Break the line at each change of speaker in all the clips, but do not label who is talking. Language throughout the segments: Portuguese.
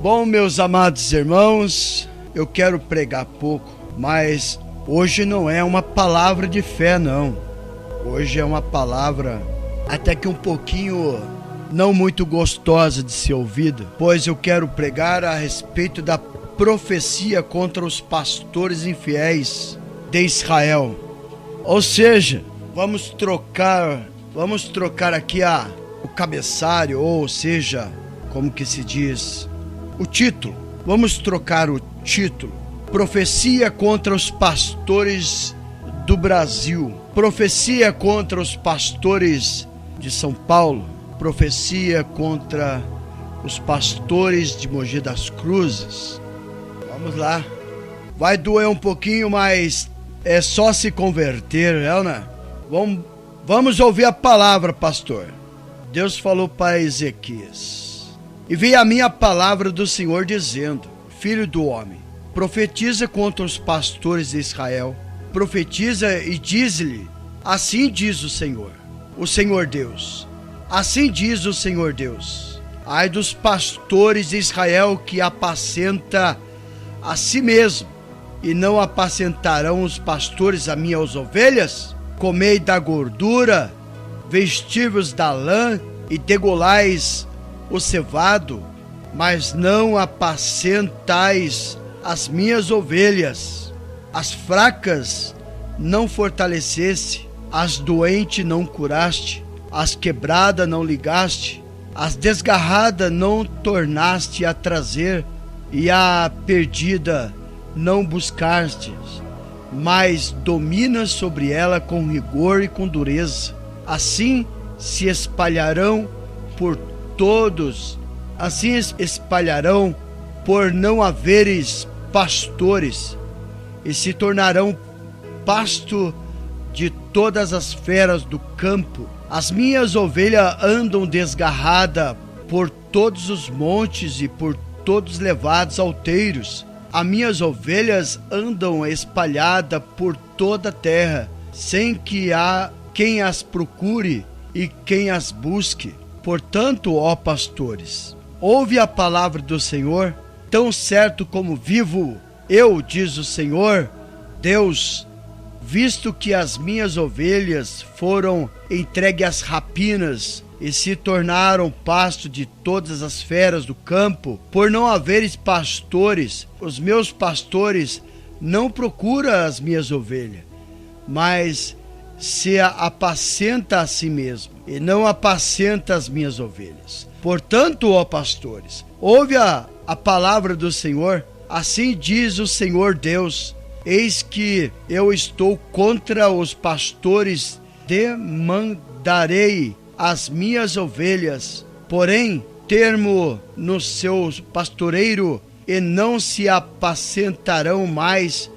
Bom, meus amados irmãos, eu quero pregar pouco, mas hoje não é uma palavra de fé, não. Hoje é uma palavra até que um pouquinho não muito gostosa de ser ouvida, pois eu quero pregar a respeito da profecia contra os pastores infiéis de Israel. Ou seja, vamos trocar aqui o cabeçalho, ou seja, como que se diz, o título. Vamos trocar o título: Profecia contra os pastores do Brasil, profecia contra os pastores de São Paulo, profecia contra os pastores de Mogi das Cruzes. Vamos lá. Vai doer um pouquinho, mas é só se converter, né? Vamos ouvir a palavra, pastor. Deus falou para Ezequias: e veio a mim a palavra do Senhor dizendo: filho do homem, profetiza contra os pastores de Israel. Profetiza e diz-lhe: assim diz o Senhor Deus. Assim diz o Senhor Deus: ai dos pastores de Israel que apacenta a si mesmo, e não apacentarão os pastores as minhas ovelhas? Comei da gordura, vestivos da lã e degolais o cevado, mas não apacentais as minhas ovelhas. As fracas não fortaleceste, as doentes não curaste, as quebradas não ligaste, as desgarradas não tornaste a trazer, e a perdida não buscaste, mas dominas sobre ela com rigor e com dureza. Assim se espalharão por todos, assim espalharão por não haveres pastores, e se tornarão pasto de todas as feras do campo. As minhas ovelhas andam desgarradas por todos os montes e por todos levados alteiros. As minhas ovelhas andam espalhadas por toda a terra, sem que há quem as procure e quem as busque. Portanto, ó pastores, ouve a palavra do Senhor, tão certo como vivo eu, diz o Senhor Deus, visto que as minhas ovelhas foram entregues às rapinas e se tornaram pasto de todas as feras do campo, por não haveres pastores, os meus pastores não procuram as minhas ovelhas, mas se apacenta a si mesmo, e não apacenta as minhas ovelhas. Portanto, ó pastores, ouve a palavra do Senhor. Assim diz o Senhor Deus: eis que eu estou contra os pastores, demandarei as minhas ovelhas, porém termo no seu pastoreiro, e não se apacentarão mais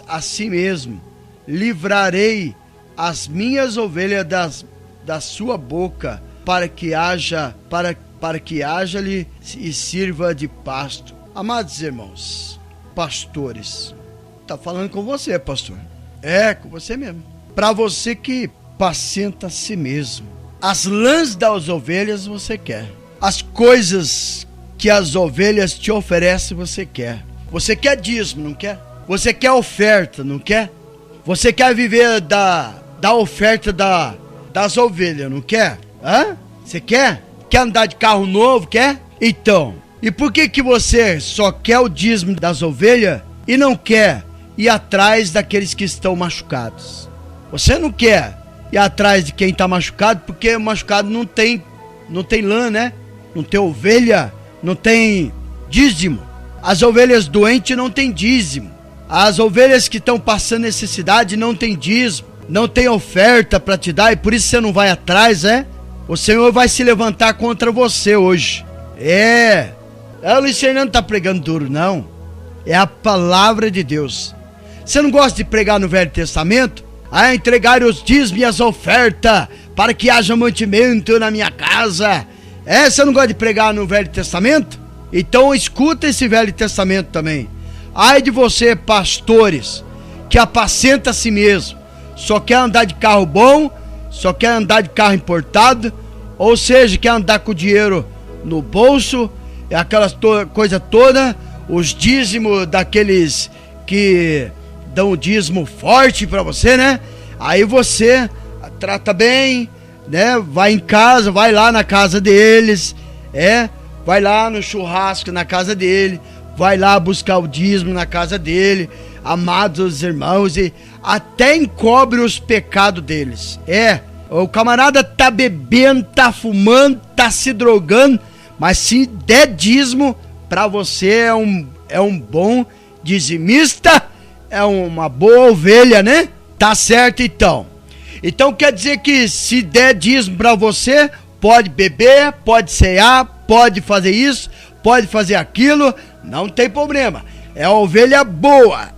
a si mesmo. Livrarei as minhas ovelhas da sua boca, para que haja-lhe e sirva de pasto. Amados irmãos, pastores, tá falando com você, pastor. É, com você mesmo. Para você que apacenta a si mesmo. As lãs das ovelhas você quer. As coisas que as ovelhas te oferecem você quer. Você quer dízimo, não quer? Você quer oferta, não quer? Você quer viver da oferta das ovelhas, não quer? Hã? Você quer? Quer andar de carro novo, quer? Então, e por que você só quer o dízimo das ovelhas e não quer ir atrás daqueles que estão machucados? Você não quer ir atrás de quem está machucado, porque o machucado não tem lã, né? Não tem ovelha, não tem dízimo. As ovelhas doentes não tem dízimo. As ovelhas que estão passando necessidade não tem dízimo, não tem oferta para te dar, e por isso você não vai atrás, é? O Senhor vai se levantar contra você hoje. O Luiz Fernando tá pregando duro, não. É a palavra de Deus. Você não gosta de pregar no Velho Testamento? Entregar os dízimos e as ofertas, para que haja mantimento na minha casa. Você não gosta de pregar no Velho Testamento? Então escuta esse Velho Testamento também. Ai de você, pastores, que apacenta a si mesmo, só quer andar de carro bom, só quer andar de carro importado, ou seja, quer andar com dinheiro no bolso, aquela coisa toda, os dízimos daqueles que dão um dízimo forte para você, né? Aí você trata bem, né? Vai em casa, vai lá na casa deles, vai lá no churrasco na casa dele, vai lá buscar o dízimo na casa dele, amados irmãos, e até encobre os pecados deles. O camarada tá bebendo, tá fumando, tá se drogando, mas se der dízimo, para você é um bom dizimista, é uma boa ovelha, né? Tá certo então. Então quer dizer que se der dízimo para você, pode beber, pode cear, pode fazer isso, pode fazer aquilo, não tem problema. É ovelha boa,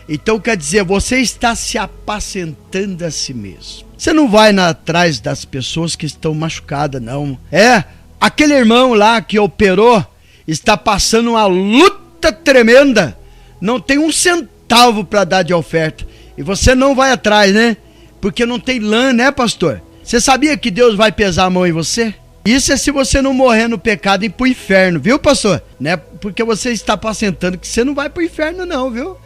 Então quer dizer, você está se apacentando a si mesmo. Você não vai atrás das pessoas que estão machucadas, não. Aquele irmão lá que operou está passando uma luta tremenda, não tem um centavo para dar de oferta. E você não vai atrás, né? Porque não tem lã, né, pastor? Você sabia que Deus vai pesar a mão em você? Isso é se você não morrer no pecado e ir pro inferno, viu, pastor? Né? Porque você está apacentando que você não vai pro inferno não, viu?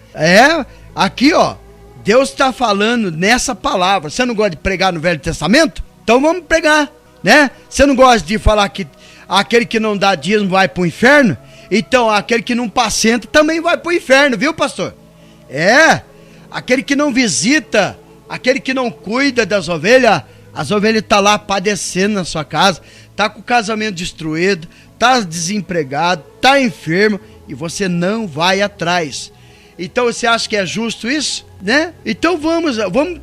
Aqui ó, Deus está falando nessa palavra. Você não gosta de pregar no Velho Testamento? Então vamos pregar, né? Você não gosta de falar que aquele que não dá dízimo vai pro inferno? Então aquele que não apacenta também vai pro inferno, viu, pastor? Aquele que não visita, aquele que não cuida das ovelhas, as ovelhas estão lá padecendo na sua casa, tá com o casamento destruído, tá desempregado, tá enfermo e você não vai atrás. Então você acha que é justo isso, né? Então vamos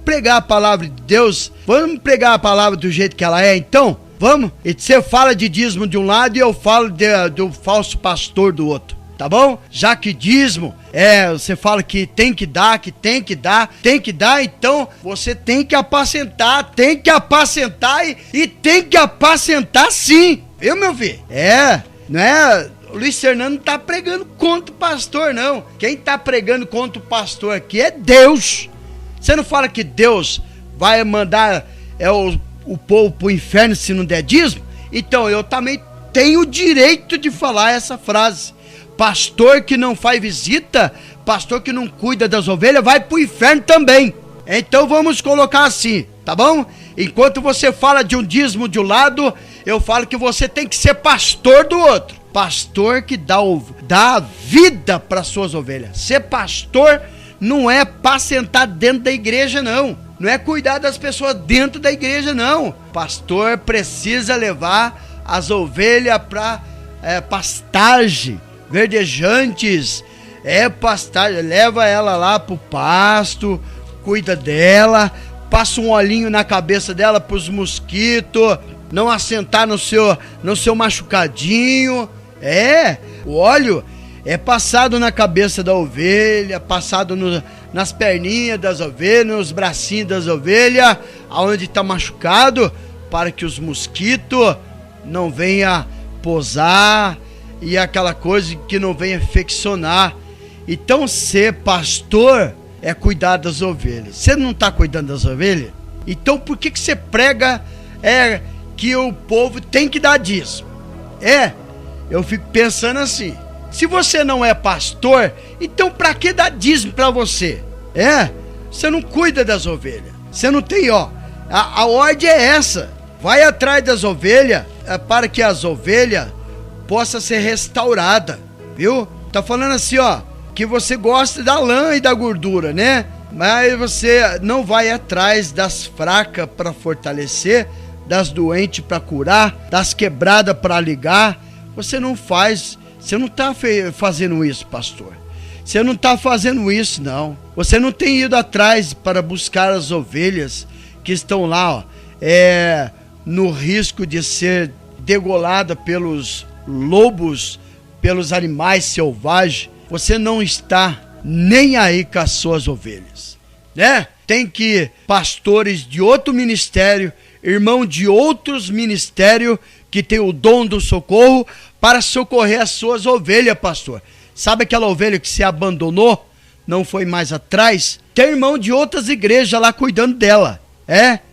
pregar a palavra de Deus, vamos pregar a palavra do jeito que ela é, então? Vamos? E você fala de dízimo de um lado e eu falo do falso pastor do outro, tá bom? Já que dízimo, você fala que tem que dar, então você tem que apacentar e tem que apacentar sim, viu, meu filho? Não é... O Luiz Fernando não tá pregando contra o pastor, não. Quem tá pregando contra o pastor aqui é Deus. Você não fala que Deus vai mandar o povo pro inferno se não der dízimo? Então eu também tenho o direito de falar essa frase. Pastor que não faz visita, pastor que não cuida das ovelhas, vai pro inferno também. Então vamos colocar assim, tá bom? Enquanto você fala de um dízimo de um lado, eu falo que você tem que ser pastor do outro. Pastor que dá vida para suas ovelhas. Ser pastor não é apacentar dentro da igreja, não. Não é cuidar das pessoas dentro da igreja, não. Pastor precisa levar as ovelhas para pastagem, verdejantes. Pastagem, leva ela lá pro pasto, cuida dela, passa um olhinho na cabeça dela pros mosquitos, não assentar no seu machucadinho. O óleo é passado na cabeça da ovelha, passado nas perninhas das ovelhas, nos bracinhos das ovelhas, aonde está machucado, para que os mosquitos não venham posar e aquela coisa que não venha infeccionar. Então ser pastor é cuidar das ovelhas. Você não está cuidando das ovelhas? Então por que você prega que o povo tem que dar dízimo? Eu fico pensando assim, se você não é pastor, então para que dar dízimo para você? Você não cuida das ovelhas, você não tem, a ordem é essa, vai atrás das ovelhas, para que as ovelhas possam ser restauradas, viu? Tá falando assim, que você gosta da lã e da gordura, né? Mas você não vai atrás das fracas para fortalecer, das doentes para curar, das quebradas para ligar. Você não está fazendo isso, pastor. Você não está fazendo isso, não. Você não tem ido atrás para buscar as ovelhas que estão lá, no risco de ser degolada pelos lobos, pelos animais selvagens. Você não está nem aí com as suas ovelhas, né? Tem que pastores de outro ministério, irmão de outros ministérios que tem o dom do socorro para socorrer as suas ovelhas, pastor. Sabe aquela ovelha que se abandonou, não foi mais atrás? Tem irmão de outras igrejas lá cuidando dela,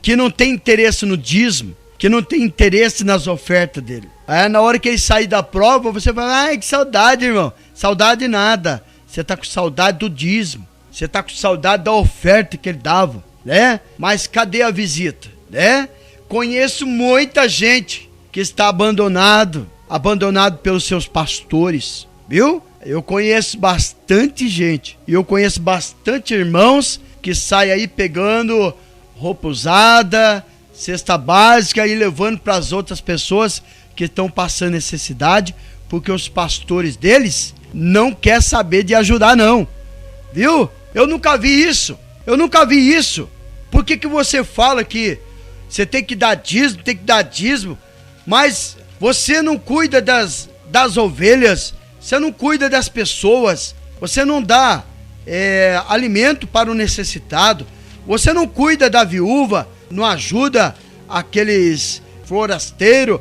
que não tem interesse no dízimo, que não tem interesse nas ofertas dele. Aí na hora que ele sair da prova, você vai, ai, que saudade, irmão. Saudade nada. Você tá com saudade do dízimo. Você tá com saudade da oferta que ele dava, né? Mas cadê a visita, né? Conheço muita gente que está abandonado pelos seus pastores, viu? Eu conheço bastante gente. E eu conheço bastante irmãos que saem aí pegando roupa usada, cesta básica e levando para as outras pessoas que estão passando necessidade, porque os pastores deles não querem saber de ajudar não, viu? Eu nunca vi isso, Por que você fala que você tem que dar dízimo, mas você não cuida das ovelhas, você não cuida das pessoas, você não dá alimento para o necessitado, você não cuida da viúva, não ajuda aqueles forasteiros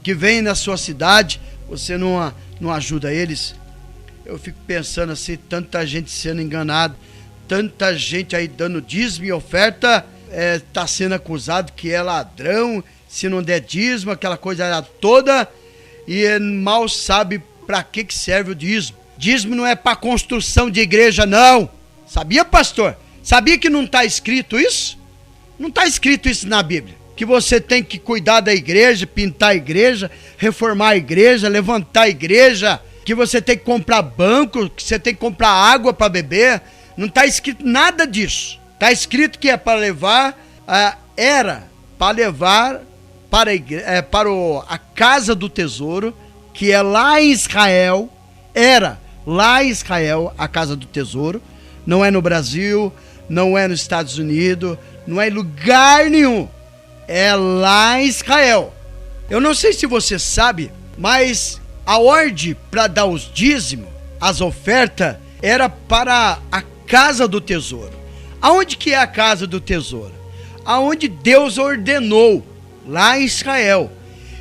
que vêm na sua cidade, você não ajuda eles. Eu fico pensando assim, tanta gente sendo enganada, tanta gente aí dando dízimo e oferta, tá sendo acusado que é ladrão, se não der dízimo, aquela coisa toda, e mal sabe para que serve o dízimo. Dízimo não é para construção de igreja, não. Sabia, pastor? Sabia que não está escrito isso? Não está escrito isso na Bíblia. Que você tem que cuidar da igreja, pintar a igreja, reformar a igreja, levantar a igreja, que você tem que comprar banco, que você tem que comprar água para beber. Não está escrito nada disso. Está escrito que é para levar, para a casa do tesouro, que é lá em Israel, lá em Israel a casa do tesouro, não é no Brasil, não é nos Estados Unidos, não é em lugar nenhum, é lá em Israel. Eu não sei se você sabe, mas a ordem para dar os dízimos, as ofertas, era para a casa do tesouro. Aonde que é a casa do tesouro? Aonde Deus ordenou, lá em Israel.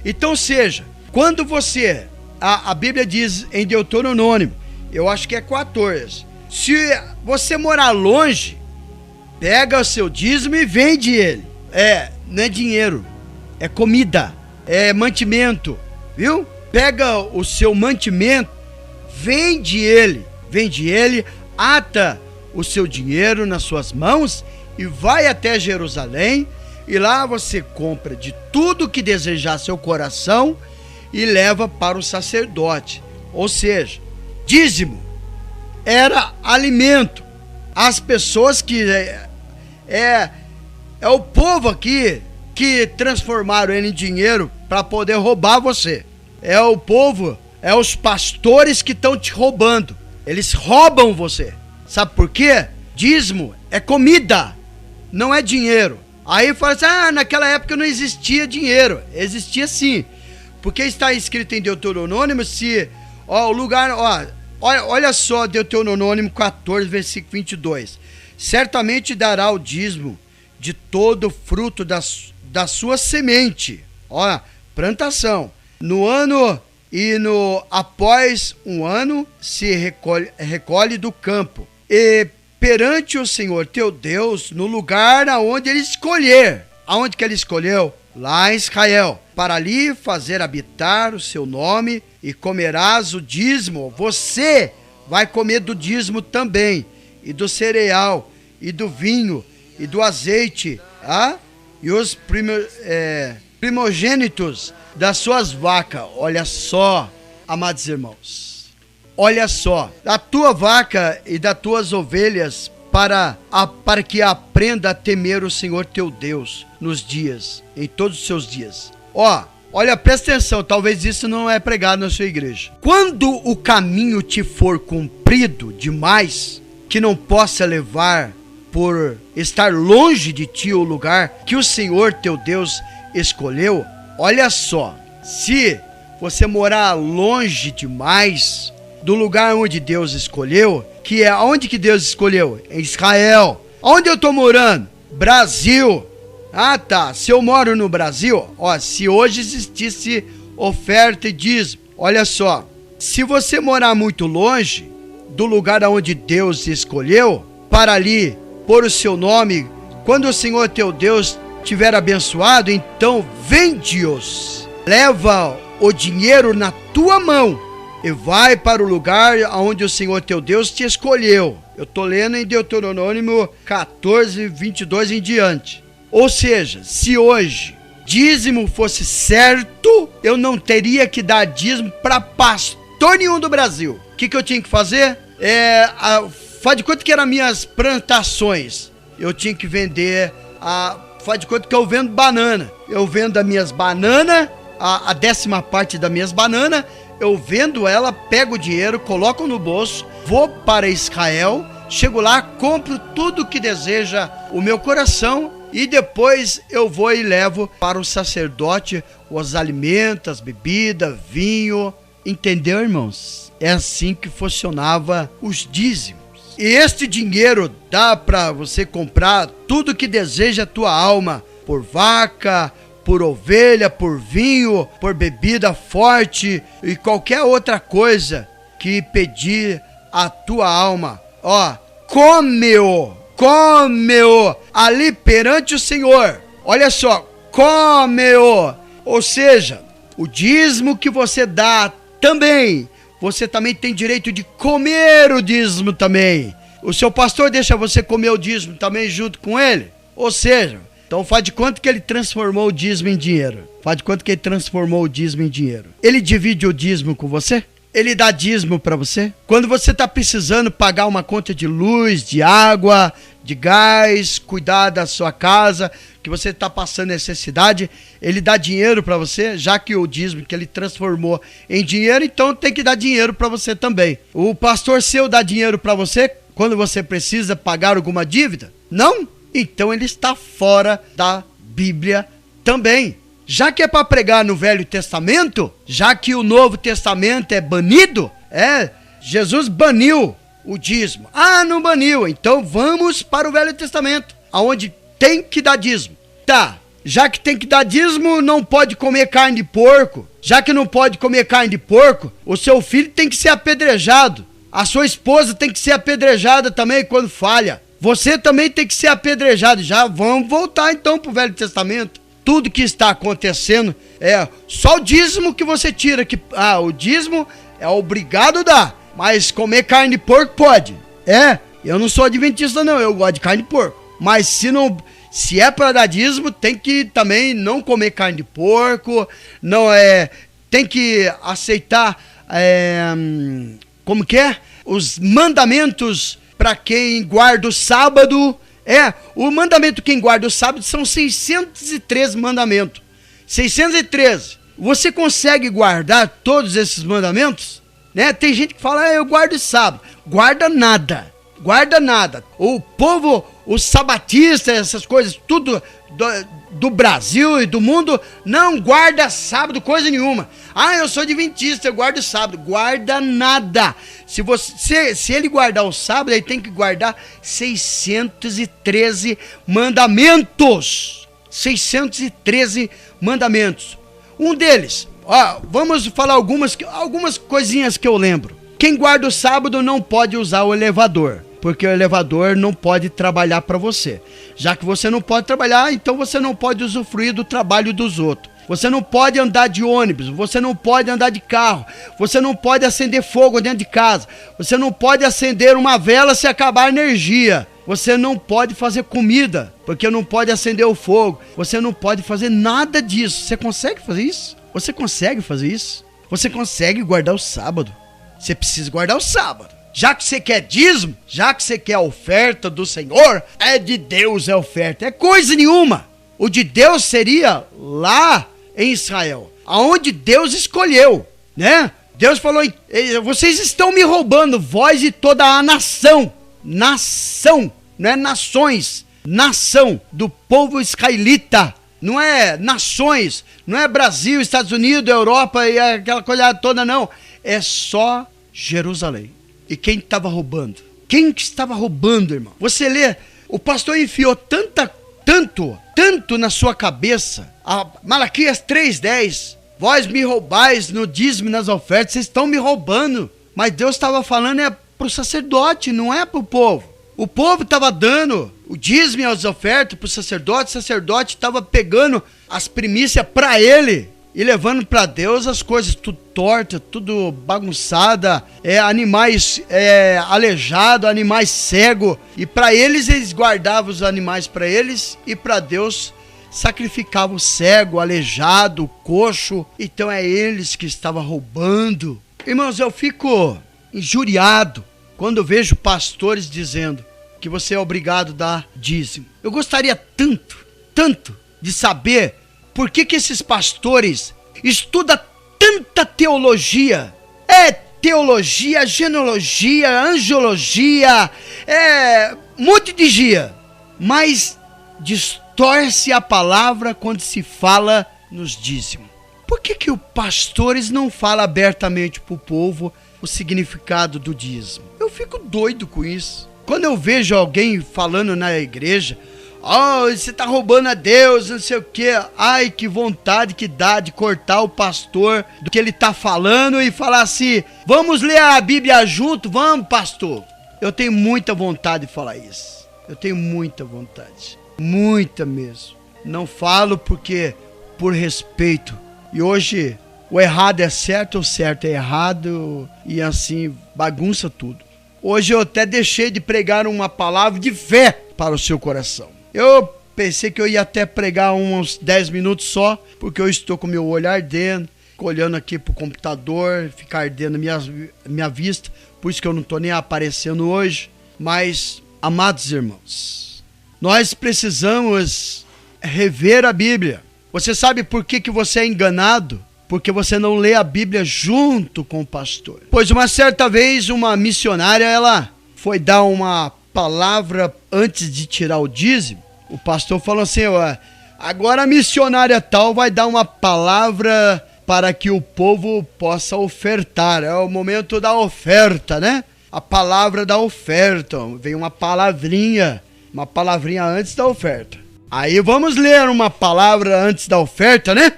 Então, seja, quando você, a Bíblia diz em Deuteronômio, eu acho que é 14, se você morar longe, pega o seu dízimo e vende ele. Não é dinheiro, é comida, é mantimento, viu? Pega o seu mantimento, vende ele, ata o seu dinheiro nas suas mãos e vai até Jerusalém, e lá você compra de tudo que desejar seu coração e leva para o sacerdote. Ou seja, dízimo era alimento. As pessoas que é o povo aqui que transformaram ele em dinheiro para poder roubar você. É o povo, é os pastores que estão te roubando. Eles roubam você. Sabe por quê? Dízimo é comida, não é dinheiro. Aí fala assim, naquela época não existia dinheiro. Existia sim, porque está escrito em Deuteronômio, olha só, Deuteronômio 14, versículo 22. Certamente dará o dízimo de todo o fruto da sua semente, plantação. No ano e após um ano se recolhe do campo. E perante o Senhor teu Deus, no lugar aonde ele escolher. Aonde que ele escolheu? Lá em Israel. Para ali fazer habitar o seu nome, e comerás o dízimo. Você vai comer do dízimo também, e do cereal, e do vinho, e do azeite, e os primogênitos das suas vacas. Olha só, amados irmãos, olha só, da tua vaca e das tuas ovelhas, para que aprenda a temer o Senhor teu Deus em todos os seus dias. Olha, presta atenção, talvez isso não é pregado na sua igreja. Quando o caminho te for comprido demais, que não possa levar por estar longe de ti o lugar que o Senhor teu Deus escolheu, olha só, se você morar longe demais do lugar onde Deus escolheu, que é onde que Deus escolheu? Em Israel. Onde eu estou morando? Brasil. Se eu moro no Brasil, se hoje existisse oferta e dízimo, olha só, se você morar muito longe do lugar onde Deus escolheu, para ali pôr o seu nome, quando o Senhor teu Deus tiver abençoado, então vende-os. Leva o dinheiro na tua mão e vai para o lugar onde o Senhor teu Deus te escolheu. Eu estou lendo em Deuteronômio 14, 22 em diante. Ou seja, se hoje dízimo fosse certo, eu não teria que dar dízimo para pastor nenhum do Brasil. O que eu tinha que fazer? Faz de conta que eram minhas plantações. Eu tinha que vender, faz de conta que eu vendo banana. Eu vendo as minhas bananas, a 10ª parte das minhas bananas, eu vendo ela, pego o dinheiro, coloco no bolso, vou para Israel, chego lá, compro tudo que deseja o meu coração e depois eu vou e levo para o sacerdote os alimentos, as bebidas, vinho. Entendeu, irmãos? É assim que funcionava os dízimos. E este dinheiro dá para você comprar tudo que deseja a tua alma, por vaca, por ovelha, por vinho, por bebida forte e qualquer outra coisa que pedir a tua alma. Come-o ali perante o Senhor. Olha só, come-o. Ou seja, o dízimo que você dá também, você também tem direito de comer o dízimo também. O seu pastor deixa você comer o dízimo também junto com ele. Ou seja, então faz de conta que ele transformou o dízimo em dinheiro. Faz de conta que ele transformou o dízimo em dinheiro. Ele divide o dízimo com você? Ele dá dízimo para você? Quando você está precisando pagar uma conta de luz, de água, de gás, cuidar da sua casa, que você está passando necessidade, ele dá dinheiro para você, já que o dízimo que ele transformou em dinheiro, então tem que dar dinheiro para você também. O pastor seu dá dinheiro para você quando você precisa pagar alguma dívida? Não? Então ele está fora da Bíblia também. Já que é para pregar no Velho Testamento, já que o Novo Testamento é banido, Jesus baniu o dízimo. Não baniu, então vamos para o Velho Testamento, aonde tem que dar dízimo. Tá, já que tem que dar dízimo, não pode comer carne de porco. Já que não pode comer carne de porco, o seu filho tem que ser apedrejado. A sua esposa tem que ser apedrejada também quando falha. Você também tem que ser apedrejado. Já vamos voltar então para o Velho Testamento. Tudo que está acontecendo é só o dízimo que você tira. O dízimo é obrigado a dar, mas comer carne de porco pode. Eu não sou adventista não, eu gosto de carne de porco. Mas se é para dar dízimo, tem que também não comer carne de porco, tem que aceitar, os mandamentos para quem guarda o sábado. O mandamento quem guarda o sábado são 613 mandamentos. 613. Você consegue guardar todos esses mandamentos? Tem gente que fala, eu guardo o sábado. Guarda nada. O povo, os sabatistas, essas coisas, tudo do Brasil e do mundo, não guarda sábado coisa nenhuma. Eu sou adventista, eu guardo sábado. Guarda nada. Se ele guardar o sábado, ele tem que guardar 613 mandamentos. 613 mandamentos. Um deles, vamos falar algumas coisinhas que eu lembro. Quem guarda o sábado não pode usar o elevador, porque o elevador não pode trabalhar para você. Já que você não pode trabalhar, então você não pode usufruir do trabalho dos outros. Você não pode andar de ônibus, você não pode andar de carro, você não pode acender fogo dentro de casa, você não pode acender uma vela se acabar a energia, você não pode fazer comida, porque não pode acender o fogo, você não pode fazer nada disso. Você consegue fazer isso? Você consegue fazer isso? Você consegue guardar o sábado? Você precisa guardar o sábado. Já que você quer dízimo, já que você quer a oferta do Senhor, é de Deus a oferta, é coisa nenhuma. O de Deus seria lá em Israel, aonde Deus escolheu, Deus falou, vocês estão me roubando, vós e toda a nação, não é nações, nação do povo israelita, não é nações, não é Brasil, Estados Unidos, Europa e aquela coisa toda não, é só Jerusalém. E quem estava roubando? Quem que estava roubando, irmão? Você lê, o pastor enfiou tanto na sua cabeça, Malaquias 3:10, vós me roubais no dízimo e nas ofertas, vocês estão me roubando. Mas Deus estava falando para o sacerdote, não é para o povo. O povo estava dando o dízimo e as ofertas para o sacerdote estava pegando as primícias para ele e levando para Deus as coisas tudo torta, tudo bagunçada, animais aleijados, animais cegos, e para eles guardavam os animais para eles, e para Deus sacrificavam o cego, aleijado, o coxo. Então é eles que estavam roubando. Irmãos, eu fico injuriado quando eu vejo pastores dizendo que você é obrigado a dar dízimo. Eu gostaria tanto de saber por que esses pastores estudam tanta teologia. Teologia, genealogia, angiologia, um monte de gia, mas distorce a palavra quando se fala nos dízimos. Por que os pastores não falam abertamente para o povo o significado do dízimo? Eu fico doido com isso. Quando eu vejo alguém falando na igreja, você está roubando a Deus, não sei o quê. Ai, que vontade que dá de cortar o pastor do que ele está falando e falar assim, vamos ler a Bíblia junto, vamos, pastor. Eu tenho muita vontade de falar isso. Eu tenho muita vontade. Muita mesmo. Não falo porque por respeito. E hoje o errado é certo, o certo é errado, e assim bagunça tudo. Hoje eu até deixei de pregar uma palavra de fé para o seu coração. Eu pensei que eu ia até pregar uns 10 minutos só, porque eu estou com meu olho ardendo, olhando aqui para o computador, fica ardendo minha vista, por isso que eu não estou nem aparecendo hoje. Mas, amados irmãos, nós precisamos rever a Bíblia. Você sabe por que você é enganado? Porque você não lê a Bíblia junto com o pastor. Pois uma certa vez uma missionária, ela foi dar uma palavra antes de tirar o dízimo. O pastor falou assim, agora a missionária tal vai dar uma palavra para que o povo possa ofertar. É o momento da oferta, né? A palavra da oferta. Vem uma palavrinha antes da oferta. Aí vamos ler uma palavra antes da oferta, né?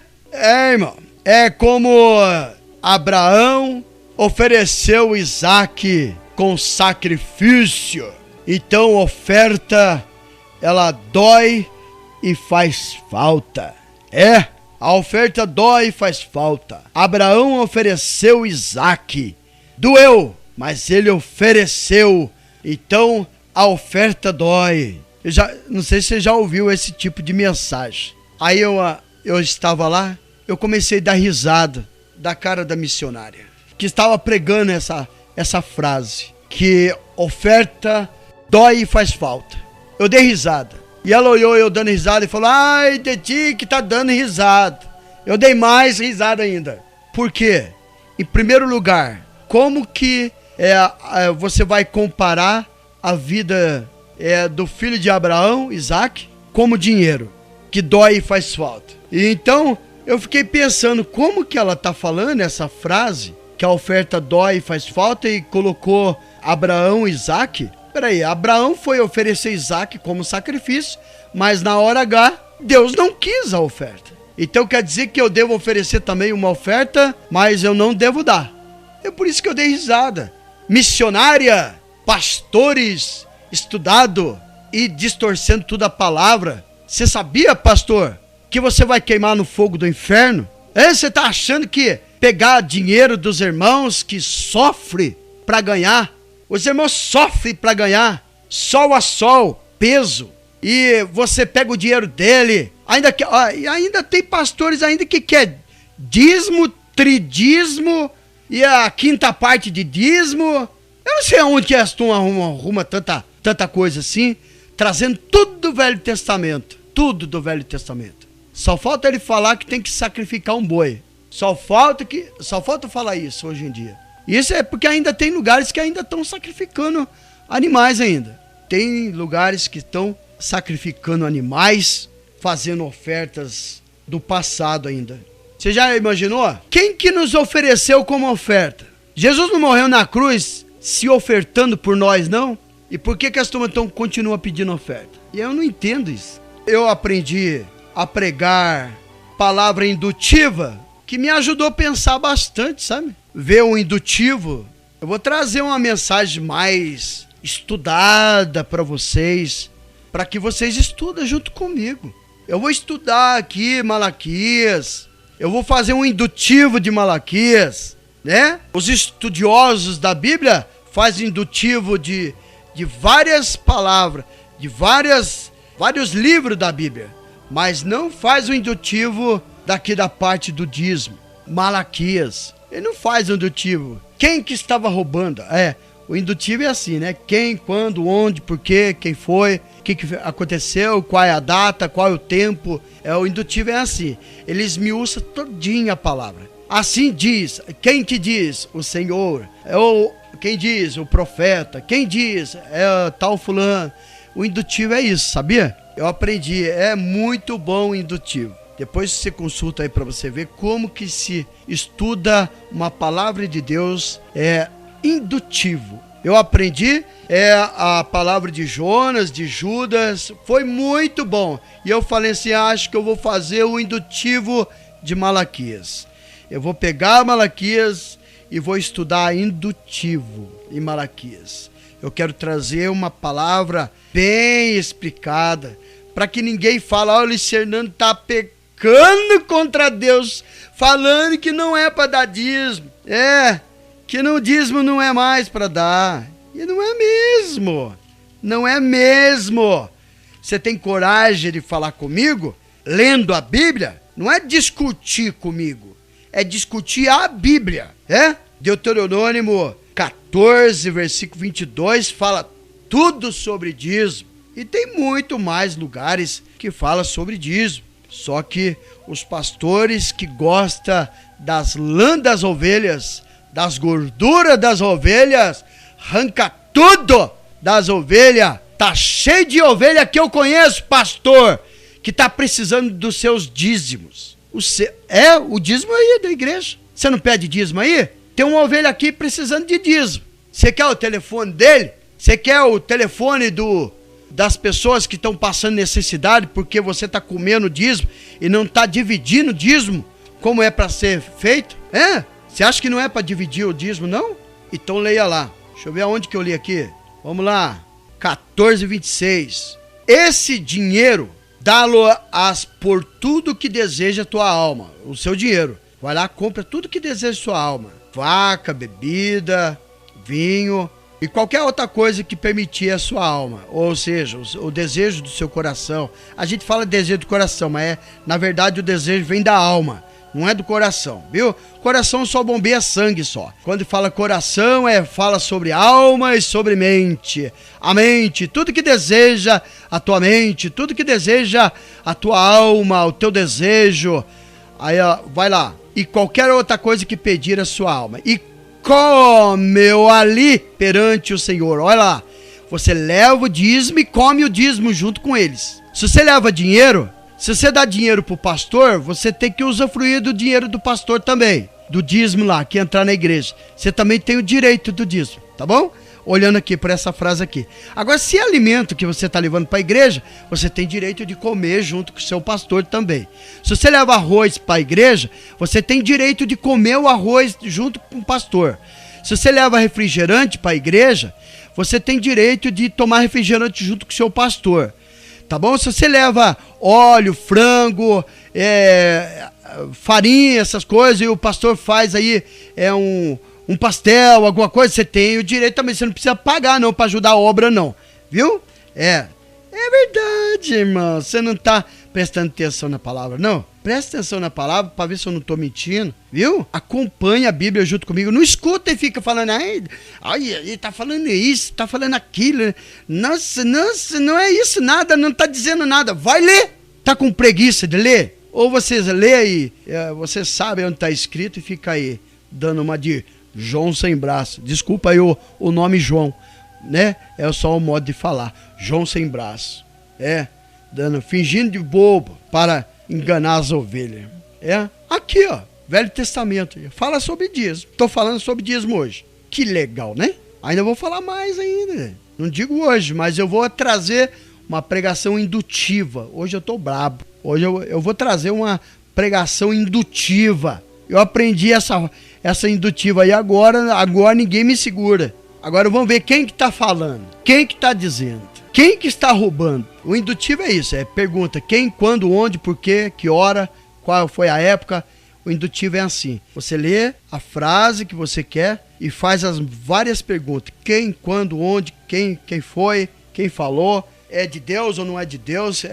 Irmão. É como Abraão ofereceu Isaac com sacrifício. Então oferta, ela dói e faz falta. A oferta dói e faz falta. Abraão ofereceu Isaac. Doeu, mas ele ofereceu. Então a oferta dói. Não sei se você já ouviu esse tipo de mensagem. Aí eu estava lá. Eu comecei a dar risada da cara da missionária, que estava pregando essa frase, que oferta dói e faz falta. Eu dei risada. E ela olhou eu dando risada e falou, ai, de ti que tá dando risada. Eu dei mais risada ainda. Por quê? Em primeiro lugar, como que você vai comparar a vida do filho de Abraão, Isaac, como dinheiro, que dói e faz falta? E então eu fiquei pensando como que ela está falando essa frase, que a oferta dói e faz falta, e colocou Abraão e Isaac. Peraí, Abraão foi oferecer Isaac como sacrifício, mas na hora H, Deus não quis a oferta. Então quer dizer que eu devo oferecer também uma oferta, mas eu não devo dar. É por isso que eu dei risada. Missionária, pastores, estudado e distorcendo toda a palavra. Você sabia, pastor, que você vai queimar no fogo do inferno? Você está achando que pegar dinheiro dos irmãos que sofrem para ganhar? Os irmãos sofrem para ganhar, sol a sol, peso. E você pega o dinheiro dele. Ainda tem pastores ainda que quer dízimo, tridízimo e a quinta parte de dízimo. Eu não sei aonde que as turmas arruma tanta coisa assim, trazendo tudo do Velho Testamento. Tudo do Velho Testamento. Só falta ele falar que tem que sacrificar um boi. Só falta falar isso hoje em dia. Isso é porque ainda tem lugares que ainda estão sacrificando animais ainda. Tem lugares que estão sacrificando animais, fazendo ofertas do passado ainda. Você já imaginou? Quem que nos ofereceu como oferta? Jesus não morreu na cruz se ofertando por nós, não? E por que as turmas continuam pedindo oferta? E eu não entendo isso. Eu aprendi a pregar palavra indutiva, que me ajudou a pensar bastante, sabe? Ver o indutivo. Eu vou trazer uma mensagem mais estudada para vocês, para que vocês estudem junto comigo. Eu vou estudar aqui Malaquias, eu vou fazer um indutivo de Malaquias, né? Os estudiosos da Bíblia fazem indutivo de várias palavras, de vários livros da Bíblia, mas não faz o indutivo daqui da parte do dízimo. Malaquias, ele não faz o indutivo. Quem que estava roubando? O indutivo é assim, né? Quem, quando, onde, por quê, quem foi, o que aconteceu, qual é a data, qual é o tempo. O indutivo é assim, ele esmiuça todinha a palavra. Assim diz, quem que diz? O Senhor. Quem diz? O profeta. Quem diz? Tal fulano. O indutivo é isso, sabia? Eu aprendi, é muito bom o indutivo. Depois você consulta aí para você ver como que se estuda uma palavra de Deus indutivo. Eu aprendi a palavra de Jonas, de Judas, foi muito bom. E eu falei assim, acho que eu vou fazer o indutivo de Malaquias. Eu vou pegar Malaquias e vou estudar indutivo em Malaquias. Eu quero trazer uma palavra bem explicada, para que ninguém fale, olha, o Luiz Fernando está pecando contra Deus, falando que não é para dar dízimo. Que no dízimo não é mais para dar. E não é mesmo. Não é mesmo. Você tem coragem de falar comigo, lendo a Bíblia? Não é discutir comigo, é discutir a Bíblia. Deuteronômio 14, versículo 22, fala tudo sobre dízimo. E tem muito mais lugares que fala sobre dízimo. Só que os pastores que gostam das lãs das ovelhas, das gorduras das ovelhas, arranca tudo das ovelhas. Tá cheio de ovelha que eu conheço, pastor, que tá precisando dos seus dízimos. O dízimo aí da igreja. Você não pede dízimo aí? Tem uma ovelha aqui precisando de dízimo. Você quer o telefone dele? Você quer o telefone das pessoas que estão passando necessidade porque você está comendo dízimo e não está dividindo dízimo como é para ser feito? Você acha que não é para dividir o dízimo, não? Então leia lá. Deixa eu ver aonde que eu li aqui. Vamos lá. 14:26. Esse dinheiro, dá-lo-ás por tudo que deseja a tua alma. O seu dinheiro. Vai lá, compra tudo que deseja a sua alma. Vaca, bebida, vinho e qualquer outra coisa que permitir a sua alma. Ou seja, o desejo do seu coração. A gente fala desejo do coração, mas na verdade o desejo vem da alma. Não é do coração, viu? Coração só bombeia sangue só. Quando fala coração, fala sobre alma e sobre mente. A mente, tudo que deseja a tua mente, tudo que deseja a tua alma, o teu desejo. Aí, vai lá. E qualquer outra coisa que pedir a sua alma. E come-o ali perante o Senhor. Olha lá. Você leva o dízimo e come o dízimo junto com eles. Se você leva dinheiro, se você dá dinheiro pro pastor, você tem que usufruir do dinheiro do pastor também. Do dízimo lá, que entrar na igreja. Você também tem o direito do dízimo, tá bom? Olhando aqui por essa frase aqui. Agora, se é alimento que você está levando para a igreja, você tem direito de comer junto com o seu pastor também. Se você leva arroz para a igreja, você tem direito de comer o arroz junto com o pastor. Se você leva refrigerante para a igreja, você tem direito de tomar refrigerante junto com o seu pastor. Tá bom? Se você leva óleo, frango, farinha, essas coisas, e o pastor faz aí um pastel, alguma coisa, você tem o direito também, você não precisa pagar não para ajudar a obra não, viu? É verdade, irmão, você não tá prestando atenção na palavra, não? Presta atenção na palavra para ver se eu não tô mentindo, viu? Acompanha a Bíblia junto comigo, não escuta e fica falando, ai, ele tá falando isso, tá falando aquilo, nossa, não é isso nada, não tá dizendo nada, vai ler, tá com preguiça de ler? Ou vocês lê e você sabe onde tá escrito e fica aí, dando uma de João sem braço, desculpa aí o nome João, né? É só um modo de falar, João sem braço, fingindo de bobo para enganar as ovelhas. Aqui, ó, Velho Testamento, fala sobre dízimo. Tô falando sobre dízimo hoje. Que legal, né? Ainda vou falar mais ainda. Não digo hoje, mas eu vou trazer uma pregação indutiva. Hoje eu tô brabo. Hoje eu vou trazer uma pregação indutiva. Eu aprendi essa indutiva aí agora ninguém me segura. Agora vamos ver quem que tá falando. Quem que tá dizendo. Quem que está roubando? O indutivo é isso, é pergunta quem, quando, onde, por quê, que hora, qual foi a época. O indutivo é assim, você lê a frase que você quer e faz as várias perguntas. Quem, quando, onde, quem foi, quem falou, é de Deus ou não é de Deus?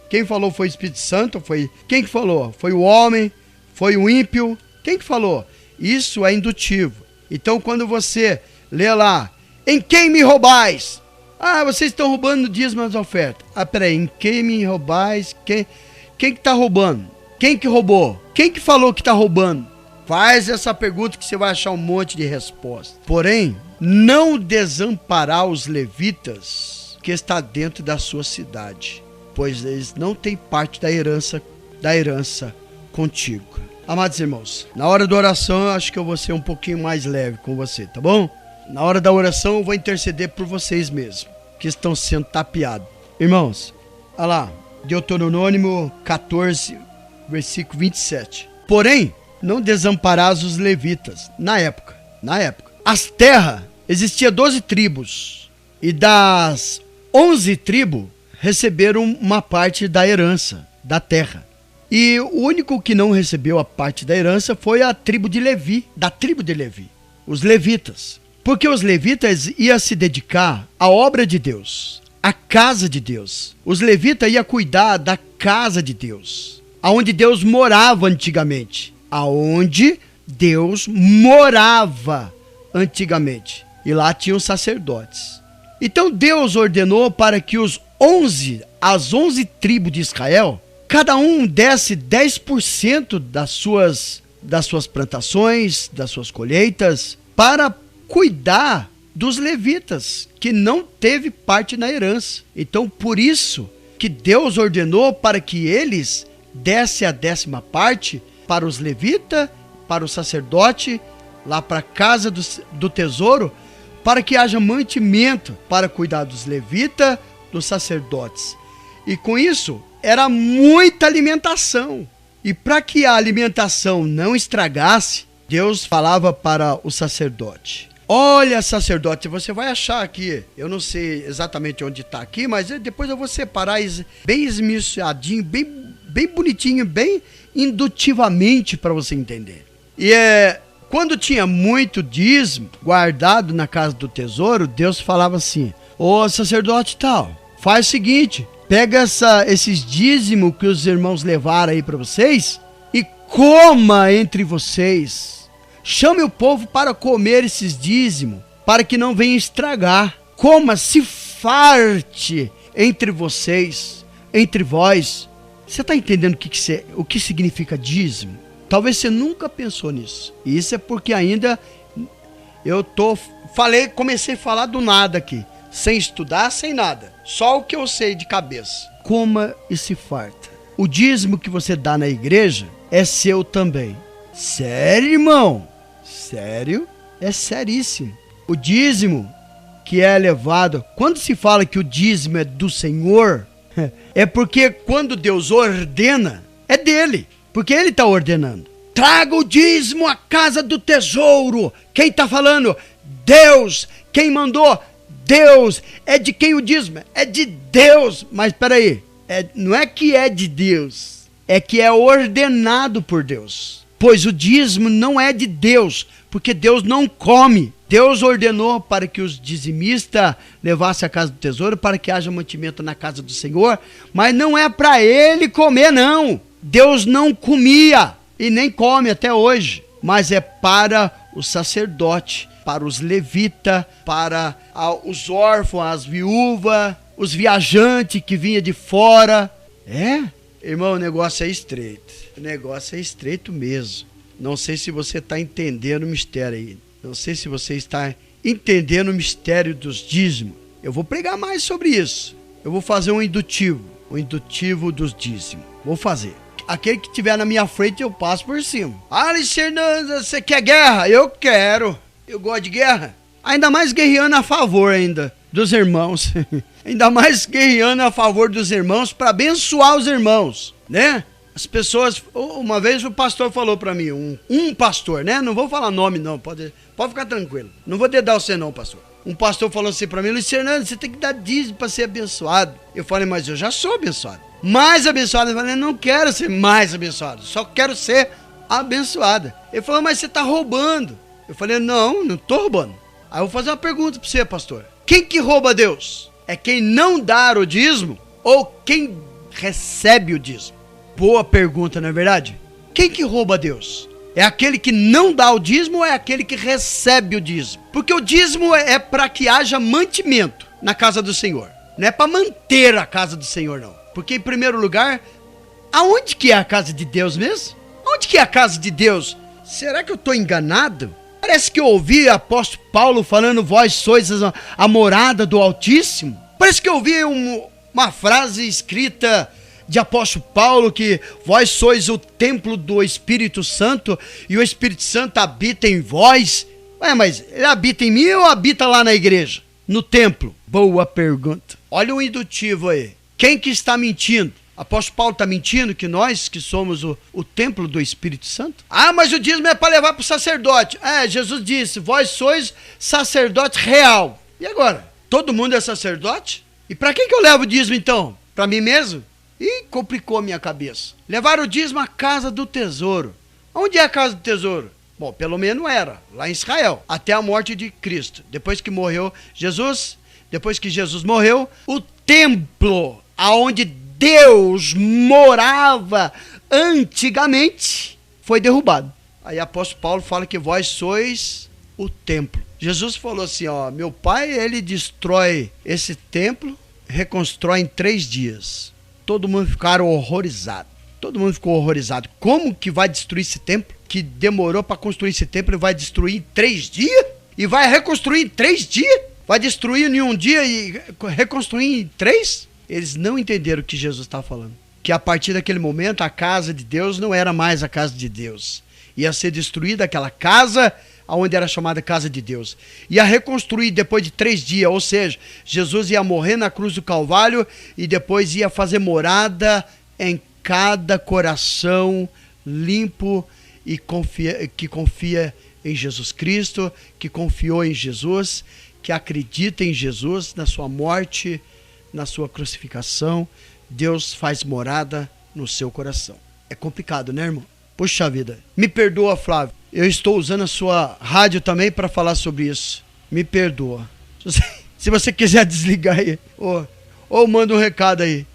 Quem falou foi o Espírito Santo? Quem que falou? Foi o homem? Foi o ímpio? Quem que falou? Isso é indutivo. Então quando você lê lá, em quem me roubais? Ah, vocês estão roubando o dízimo das ofertas. Ah, peraí, em quem me roubais? Quem que está roubando? Quem que roubou? Quem que falou que está roubando? Faz essa pergunta que você vai achar um monte de resposta. Porém, não desamparar os levitas que está dentro da sua cidade, pois eles não têm parte da herança contigo. Amados irmãos, na hora da oração eu acho que eu vou ser um pouquinho mais leve com você, tá bom? Na hora da oração eu vou interceder por vocês mesmos, que estão sendo tapeados. Irmãos, olha lá, Deuteronômio 14, versículo 27. Porém, não desamparás os levitas. Na época, as terras, existia 12 tribos, e das 11 tribos receberam uma parte da herança, da terra. E o único que não recebeu a parte da herança foi a tribo de Levi, da tribo de Levi, os levitas. Porque os levitas iam se dedicar à obra de Deus, à casa de Deus. Os levitas iam cuidar da casa de Deus, aonde Deus morava antigamente. Aonde Deus morava antigamente. E lá tinham sacerdotes. Então Deus ordenou para que as 11 tribos de Israel, cada um desse 10% das suas plantações, das suas colheitas, para cuidar dos levitas, que não teve parte na herança. Então, por isso que Deus ordenou para que eles dessem a 10ª parte para os levitas, para o sacerdote, lá para a casa do tesouro, para que haja mantimento para cuidar dos levitas, dos sacerdotes. E com isso, era muita alimentação. E para que a alimentação não estragasse, Deus falava para o sacerdote: olha, sacerdote, você vai achar aqui, eu não sei exatamente onde está aqui, mas depois eu vou separar bem esmiuçadinho, bem bonitinho, bem indutivamente para você entender. E quando tinha muito dízimo guardado na casa do tesouro, Deus falava assim: ô sacerdote tal, faz o seguinte, pega esses dízimos que os irmãos levaram aí para vocês e coma entre vocês. Chame o povo para comer esses dízimos, para que não venha estragar. Coma, se farte entre vocês, entre vós. Você está entendendo o que significa dízimo? Talvez você nunca pensou nisso. E isso é porque ainda comecei a falar do nada aqui, sem estudar, sem nada. Só o que eu sei de cabeça. Coma e se farta. O dízimo que você dá na igreja é seu também. Sério, irmão? Sério? É seríssimo. O dízimo que é levado, quando se fala que o dízimo é do Senhor, é porque quando Deus ordena, é dele, porque ele está ordenando. Traga o dízimo à casa do tesouro. Quem está falando? Deus. Quem mandou? Deus. É de quem o dízimo? É de Deus. Mas espera aí, não é que é de Deus, é que é ordenado por Deus. Pois o dízimo não é de Deus, porque Deus não come. Deus ordenou para que os dizimistas levassem a casa do tesouro, para que haja mantimento na casa do Senhor, mas não é para ele comer, não. Deus não comia e nem come até hoje, mas é para o sacerdote, para os levitas, para os órfãos, as viúvas, os viajantes que vinham de fora. Irmão, o negócio é estreito. O negócio é estreito mesmo. Não sei se você está entendendo o mistério aí. Não sei se você está entendendo o mistério dos dízimos. Eu vou pregar mais sobre isso. Eu vou fazer um indutivo dos dízimos. Vou fazer. Aquele que estiver na minha frente, eu passo por cima. Alexandre, você quer guerra? Eu quero. Eu gosto de guerra. Ainda mais guerreando a favor ainda dos irmãos. Ainda mais guerreando a favor dos irmãos para abençoar os irmãos, né? As pessoas, uma vez o pastor falou para mim, um pastor, né? Não vou falar nome não, pode ficar tranquilo. Não vou dedar você não, pastor. Um pastor falou assim para mim: Luiz Fernando, você tem que dar dízimo para ser abençoado. Eu falei: mas eu já sou abençoado. Mais abençoado. Eu falei: não quero ser mais abençoado, só quero ser abençoada. Ele falou: mas você está roubando. Eu falei: não estou roubando. Aí eu vou fazer uma pergunta para você, pastor. Quem que rouba Deus? É quem não dá o dízimo ou quem recebe o dízimo? Boa pergunta, não é verdade? Quem que rouba Deus? É aquele que não dá o dízimo ou é aquele que recebe o dízimo? Porque o dízimo é para que haja mantimento na casa do Senhor. Não é para manter a casa do Senhor, não. Porque, em primeiro lugar, aonde que é a casa de Deus mesmo? Onde que é a casa de Deus? Será que eu estou enganado? Parece que eu ouvi o apóstolo Paulo falando: vós sois a morada do Altíssimo. Parece que eu ouvi uma frase escrita de apóstolo Paulo, que vós sois o templo do Espírito Santo e o Espírito Santo habita em vós. Mas ele habita em mim ou habita lá na igreja? No templo? Boa pergunta. Olha o indutivo aí. Quem que está mentindo? Apóstolo Paulo está mentindo que nós que somos o templo do Espírito Santo? Mas o dízimo é para levar para o sacerdote. Jesus disse: vós sois sacerdote real. E agora? Todo mundo é sacerdote? E para que eu levo o dízimo então? Para mim mesmo? Ih, complicou a minha cabeça. Levar o dízimo à casa do tesouro. Onde é a casa do tesouro? Bom, pelo menos era, lá em Israel, até a morte de Cristo. Depois que morreu Jesus, depois que Jesus morreu, o templo aonde Deus morava antigamente foi derrubado. Aí o apóstolo Paulo fala que vós sois o templo. Jesus falou assim: meu pai, ele destrói esse templo, reconstrói em 3 dias. Todo mundo ficaram horrorizados. Todo mundo ficou horrorizado. Como que vai destruir esse templo? Que demorou para construir esse templo e vai destruir em 3 dias? E vai reconstruir em 3 dias? Vai destruir em um dia e reconstruir em 3? Eles não entenderam o que Jesus está falando. Que a partir daquele momento a casa de Deus não era mais a casa de Deus. Ia ser destruída aquela casa onde era chamada casa de Deus. Ia reconstruir depois de 3 dias, ou seja, Jesus ia morrer na cruz do Calvário e depois ia fazer morada em cada coração limpo e que confia em Jesus Cristo, que confiou em Jesus, que acredita em Jesus, na sua morte, na sua crucificação. Deus faz morada no seu coração. É complicado, né, irmão? Puxa vida. Me perdoa, Flávio. Eu estou usando a sua rádio também para falar sobre isso. Me perdoa. Se você quiser desligar aí, ou manda um recado aí.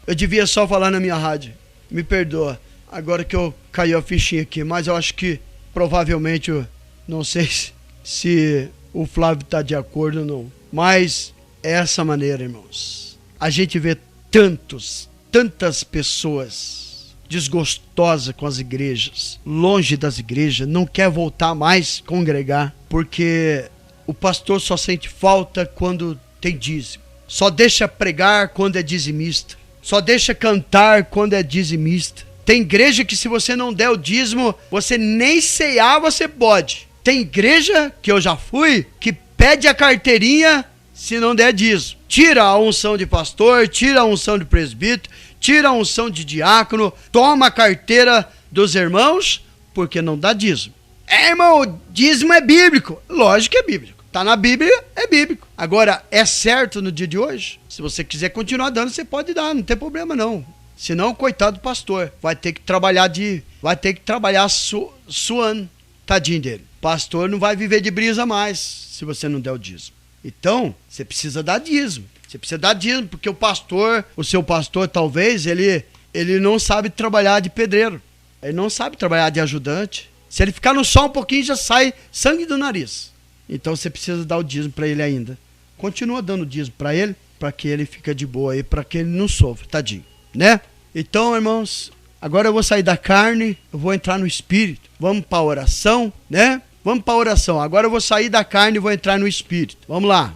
Eu devia só falar na minha rádio. Me perdoa. Agora que eu caiu a fichinha aqui, mas eu acho que provavelmente, não sei se o Flávio está de acordo ou não. Mas é essa maneira, irmãos. A gente vê tantas pessoas desgostosa com as igrejas, longe das igrejas, não quer voltar mais congregar, porque o pastor só sente falta quando tem dízimo, só deixa pregar quando é dizimista, só deixa cantar quando é dizimista. Tem igreja que se você não der o dízimo, você nem cear você pode. Tem igreja que eu já fui, que pede a carteirinha se não der dízimo. Tira a unção de pastor, tira a unção de presbítero, tira a unção de diácono, toma a carteira dos irmãos, porque não dá dízimo. Irmão, o dízimo é bíblico. Lógico que é bíblico. Tá na Bíblia, é bíblico. Agora, é certo no dia de hoje? Se você quiser continuar dando, você pode dar, não tem problema não. Senão, coitado do pastor, vai ter que trabalhar suando. Tadinho dele. Pastor não vai viver de brisa mais, se você não der o dízimo. Então, você precisa dar dízimo. Você precisa dar dízimo, porque o seu pastor, talvez, ele não sabe trabalhar de pedreiro. Ele não sabe trabalhar de ajudante. Se ele ficar no sol um pouquinho, já sai sangue do nariz. Então, você precisa dar o dízimo para ele ainda. Continua dando dízimo para ele, para que ele fique de boa aí, para que ele não sofra, tadinho, né? Então, irmãos, agora eu vou sair da carne, eu vou entrar no espírito. Vamos para a oração, né? Vamos para a oração. Agora eu vou sair da carne e vou entrar no espírito. Vamos lá.